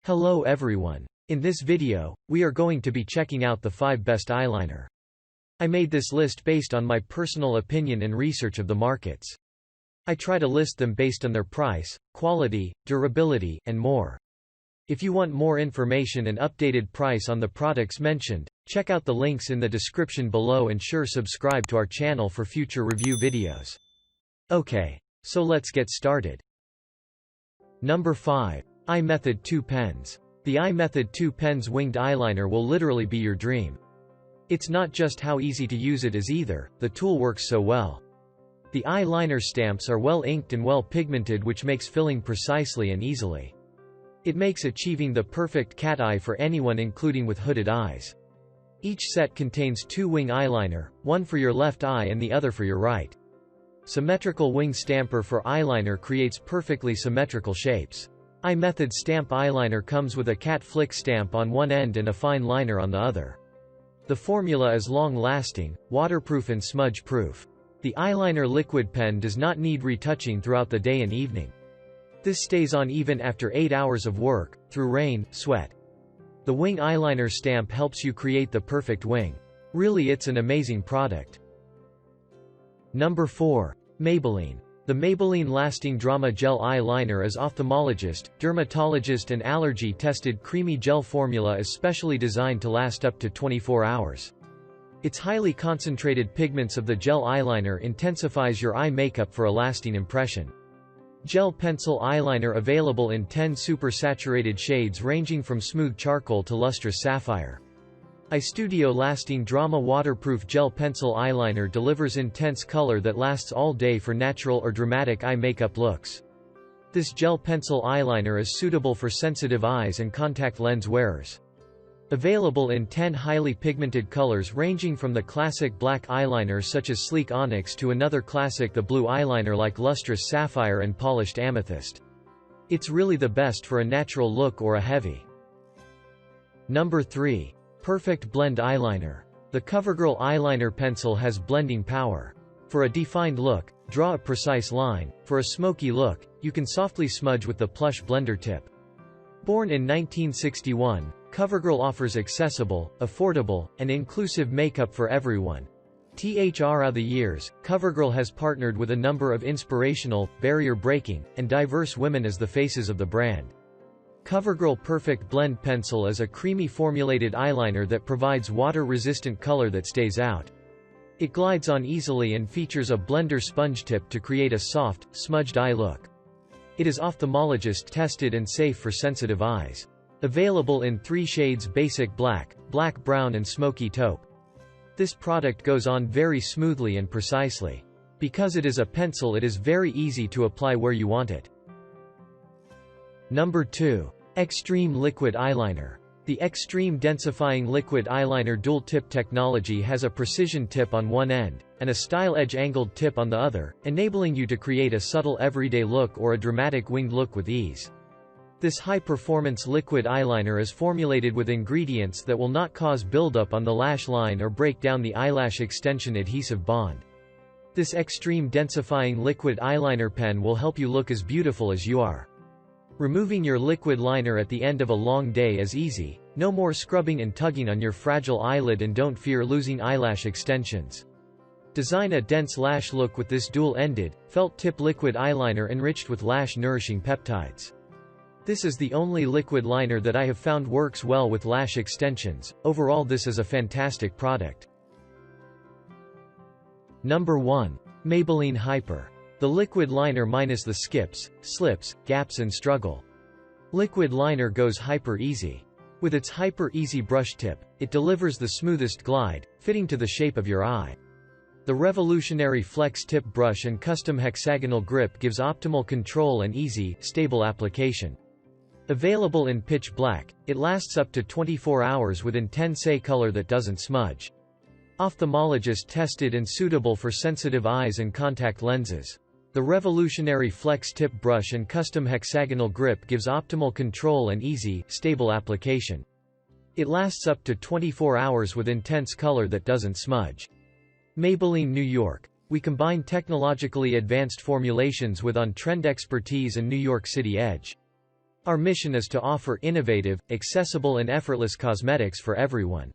Hello everyone. In this video, we are going to be checking out the 5 best eyeliner. I made this list based on my personal opinion and research of the markets. I try to list them based on their price, quality, durability, and more. If you want more information and updated price on the products mentioned, check out the links in the description below and sure subscribe to our channel for future review videos. Okay, so let's get started. Number 5. Eye Method 2 Pens. The Eye Method 2 Pens winged eyeliner will literally be your dream. It's not just how easy to use it is either, the tool works so well. The eyeliner stamps are well inked and well pigmented, which makes filling precisely and easily. It makes achieving the perfect cat eye for anyone, including with hooded eyes. Each set contains 2 wing eyeliner, one for your left eye and the other for your right. Symmetrical wing stamper for eyeliner creates perfectly symmetrical shapes. Eye Method stamp eyeliner comes with a cat flick stamp on one end and a fine liner on the other. The formula is long-lasting, waterproof and smudge-proof. The eyeliner liquid pen does not need retouching throughout the day and evening. This stays on even after 8 hours of work, through rain, sweat. The wing eyeliner stamp helps you create the perfect wing. Really, it's an amazing product. Number 4. Maybelline. The Maybelline Lasting Drama Gel Eyeliner is ophthalmologist, dermatologist and allergy-tested creamy gel formula is specially designed to last up to 24 hours. Its highly concentrated pigments of the gel eyeliner intensifies your eye makeup for a lasting impression. Gel pencil eyeliner available in 10 super saturated shades ranging from smooth charcoal to lustrous sapphire. Eye Studio Lasting Drama Waterproof Gel Pencil Eyeliner delivers intense color that lasts all day for natural or dramatic eye makeup looks. This gel pencil eyeliner is suitable for sensitive eyes and contact lens wearers. Available in 10 highly pigmented colors ranging from the classic black eyeliner such as Sleek Onyx to another classic, the blue eyeliner like lustrous sapphire and polished amethyst. It's really the best for a natural look or a heavy. Number 3. Perfect Blend Eyeliner. The CoverGirl Eyeliner Pencil has blending power. For a defined look, draw a precise line. For a smoky look, you can softly smudge with the plush blender tip. Born in 1961, CoverGirl offers accessible, affordable, and inclusive makeup for everyone. Throughout the years, CoverGirl has partnered with a number of inspirational, barrier-breaking, and diverse women as the faces of the brand. CoverGirl Perfect Blend Pencil is a creamy formulated eyeliner that provides water-resistant color that stays out. It glides on easily and features a blender sponge tip to create a soft, smudged eye look. It is ophthalmologist tested and safe for sensitive eyes. Available in 3 shades: basic black, black brown and smoky taupe. This product goes on very smoothly and precisely. Because it is a pencil, it is very easy to apply where you want it. Number 2. Extreme Liquid Eyeliner. The Extreme Densifying Liquid Eyeliner Dual Tip technology has a precision tip on one end, and a style edge angled tip on the other, enabling you to create a subtle everyday look or a dramatic winged look with ease. This high-performance liquid eyeliner is formulated with ingredients that will not cause buildup on the lash line or break down the eyelash extension adhesive bond. This extreme densifying liquid eyeliner pen will help you look as beautiful as you are. Removing your liquid liner at the end of a long day is easy. No more scrubbing and tugging on your fragile eyelid, and don't fear losing eyelash extensions. Design a dense lash look with this dual-ended, felt-tip liquid eyeliner enriched with lash-nourishing peptides. This is the only liquid liner that I have found works well with lash extensions. Overall, this is a fantastic product. Number 1. Maybelline Hyper. The liquid liner minus the skips, slips, gaps and struggle. Liquid liner goes hyper easy. With its hyper easy brush tip, it delivers the smoothest glide, fitting to the shape of your eye. The revolutionary flex tip brush and custom hexagonal grip gives optimal control and easy, stable application. Available in pitch black, it lasts up to 24 hours with intense color that doesn't smudge. Ophthalmologist tested and suitable for sensitive eyes and contact lenses. The revolutionary flex tip brush and custom hexagonal grip gives optimal control and easy, stable application. It lasts up to 24 hours with intense color that doesn't smudge. Maybelline New York. We combine technologically advanced formulations with on-trend expertise and New York City edge. Our mission is to offer innovative, accessible and effortless cosmetics for everyone.